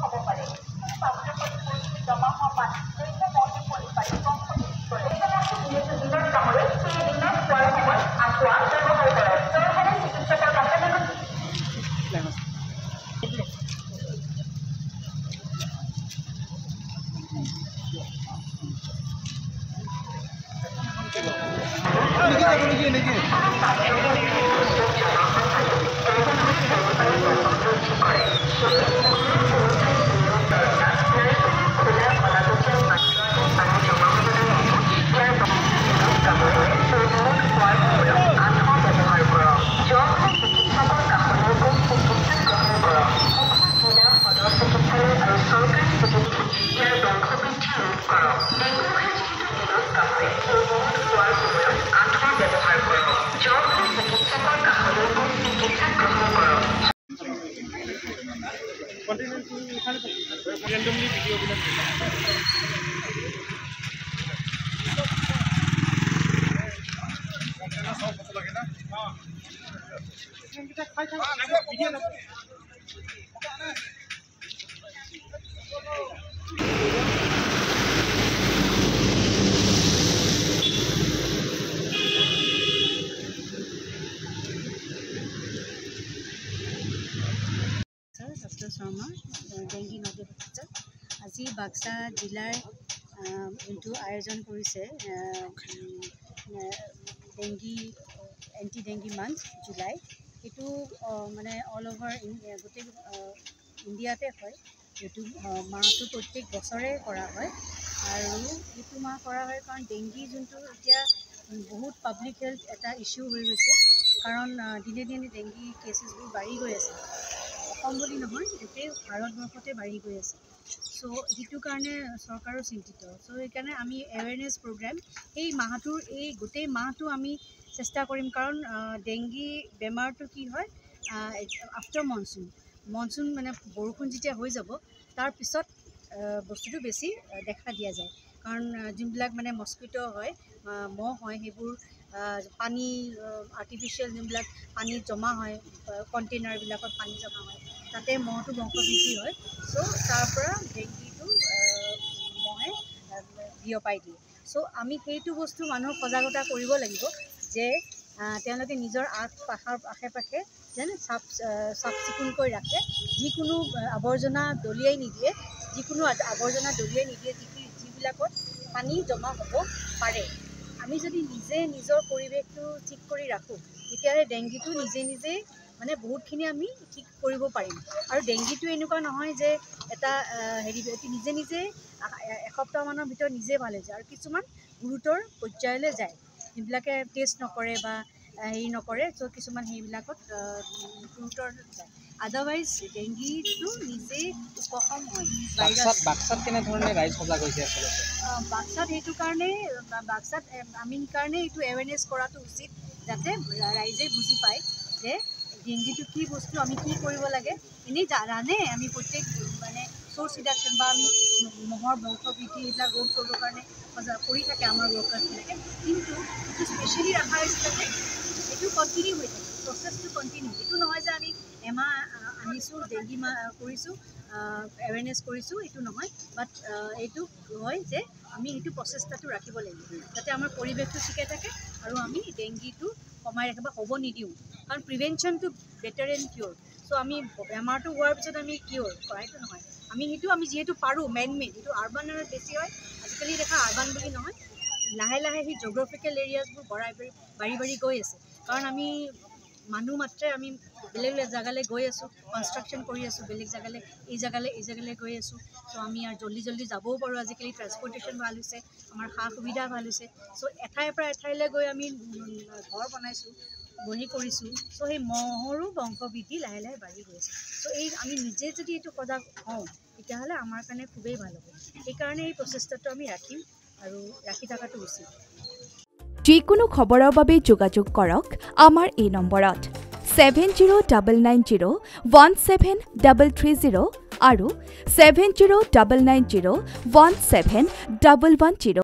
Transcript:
হ'ব পাৰে। পাবলৈ পৰিস্থিতি জমা হোৱা পানী দৈন্য মহটো পৰি পাৰি বংশ বৃদ্ধি কৰে। যিহেতু দিনত কামলৈ সেই দিনত খোৱাৰ সময়ত আঁঠুৱা ব্যৱহাৰ কৰে। চৰকাৰী চিকিৎসকৰ কাষলৈ ডক্টৰ শৰ্মা ডেংগি নদী চিকিৎসক আজি বাক্সা জিলাৰ যোনটো আয়োজন কৰিছে dengue anti dengue month July এইটো মানে অল অভাৰ গোটেই ইণ্ডিয়াতে হয়। এইটো মাহটো প্ৰত্যেক বছৰে কৰা হয় আৰু এইটো মাহ কৰা হয় কাৰণ ডেংগি যোনটো এতিয়া বহুত পাব্লিক হেল্থ এটা ইছ্যু হৈ গৈছে কাৰণ দিনে দিনে ডেংগি কেছেছবোৰ বাঢ়ি গৈ আছে। অসম বুলি নহয় গোটেই ভাৰতবৰ্ষতে বাঢ়ি গৈ আছে। চ' সেইটো কাৰণে চৰকাৰো চিন্তিত। চ' সেইকাৰণে আমি এৱেৰনেছ প্ৰগ্ৰেম এই মাহটোৰ এই গোটেই মাহটো আমি চেষ্টা কৰিম কাৰণ ডেংগি বেমাৰটো কি হয় আফটাৰ মনচুন মানে বৰষুণ যেতিয়া হৈ যাব তাৰপিছত বস্তুটো বেছি দেখা দিয়া যায় কাৰণ যোনবিলাক মানে মস্কিটো হয় মহ হয় সেইবোৰ পানী আৰ্টিফিচিয়েল যোনবিলাক পানীত জমা হয় কণ্টেইনাৰবিলাকত পানী জমা হয় তাতে মহটো বংশবৃদ্ধি হয়। চ' তাৰ পৰা ডেংগিটো মহে বিয়পাই দিয়ে। চ' আমি সেইটো বস্তু মানুহক সজাগতা কৰিব লাগিব যে তেওঁলোকে নিজৰ আশে পাশে যেন চাফ চিকুণকৈ ৰাখে। যিকোনো আৱৰ্জনা দলিয়াই নিদিয়ে যিবিলাকত পানী জমা হ'ব পাৰে। আমি যদি নিজে নিজৰ পৰিৱেশটো ঠিক কৰি ৰাখোঁ তেতিয়াহ'লে ডেংগিটো নিজে মানে বহুতখিনি আমি ঠিক কৰিব পাৰিম। আৰু ডেংগিটো এনেকুৱা নহয় যে এটা নিজে এসপ্তাহমানৰ ভিতৰত নিজে ভাল হৈ যায় আৰু কিছুমান গুৰুতৰ পৰ্যায়লৈ যায় যিবিলাকে টেষ্ট নকৰে বা নকৰে। চ' কিছুমান সেইবিলাকত গুৰুতৰ যায়। আদাৰৱাইজ ডেংগিটো নিজেই উপশম হয়। বাক্সাত কেনেধৰণে ৰাইজ সজাগ হৈছে আচলতে? বাক্সাত সেইটো কাৰণে আমি সেইকাৰণে এইটো এৱেৰনেছ কৰাটো উচিত যাতে ৰাইজে বুজি পায় যে ডেংগিটো কি বস্তু, আমি কি কৰিব লাগে। এনেই জানে আমি প্ৰত্যেক মানে চ'ৰ্চ ৰিডাকশ্যন বা আমি মহৰ বংশবৃদ্ধি এইবিলাক ৰোধ কৰিবৰ কাৰণে কৰি থাকে আমাৰ ৱৰ্কাৰ্ছবিলাকে, কিন্তু এইটো স্পেচিয়েলি ৰখা হৈছিলে যে এইটো কণ্টিনিউ হৈ থাকে, প্ৰচেছটো কণ্টিনিউ। এইটো নহয় যে আমি এমাহ আনিছোঁ ডেংগি কৰিছোঁ এৱেৰনেছ কৰিছোঁ, এইটো নহয়। বাট এইটো হয় যে আমি এইটো প্ৰচেষ্টাটো ৰাখিব লাগিব যাতে আমাৰ পৰিৱেশটো ঠিকে থাকে আৰু আমি ডেংগিটো কমাই ৰাখিব হ'ব নিদিওঁ। কাৰণ প্ৰিভেনশ্যনটো বেটাৰ এণ্ড কিয়'ৰ। চ' আমি বেমাৰটো হোৱাৰ পিছত আমি কিয়'ৰ কৰাইটো নহয়। আমি যিহেতু পাৰোঁ মেইড এইটো আৰ্বান এৰিয়াত বেছি হয়। আজিকালি দেখা আৰ্বান বুলি নহয়, লাহে লাহে সেই জিঅ'গ্ৰাফিকেল এৰিয়াজবোৰ বাঢ়ি গৈ আছে। কাৰণ আমি মানুহ মাত্ৰে আমি বেলেগ জেগালৈ গৈ আছোঁ, কনষ্ট্ৰাকশ্যন কৰি আছোঁ, বেলেগ জেগালৈ এই জেগালৈ গৈ আছোঁ। চ' আমি আৰু জল্দি যাবও পাৰোঁ। আজিকালি ট্ৰেন্সপৰ্টেশ্যন ভাল হৈছে, আমাৰ সা সুবিধা ভাল হৈছে। চ' এঠাইৰ পৰা এঠাইলৈ গৈ আমি ঘৰ বনাইছোঁ, বনি কৰিছোঁ। চ' সেই মহৰো বংশবৃদ্ধি লাহে লাহে বাঢ়ি গৈছে। চ' আমি নিজে যদি এইটো সজাগ হওঁ তেতিয়াহ'লে আমাৰ কাৰণে খুবেই ভাল হ'ব। সেইকাৰণে এই প্ৰচেষ্টাটো আমি ৰাখিম আৰু ৰাখি থকাটো উচিত। যিকোনো খবৰৰ বাবে যোগাযোগ কৰক আমাৰ এই নম্বৰত 7099017330 আৰু 7099017110।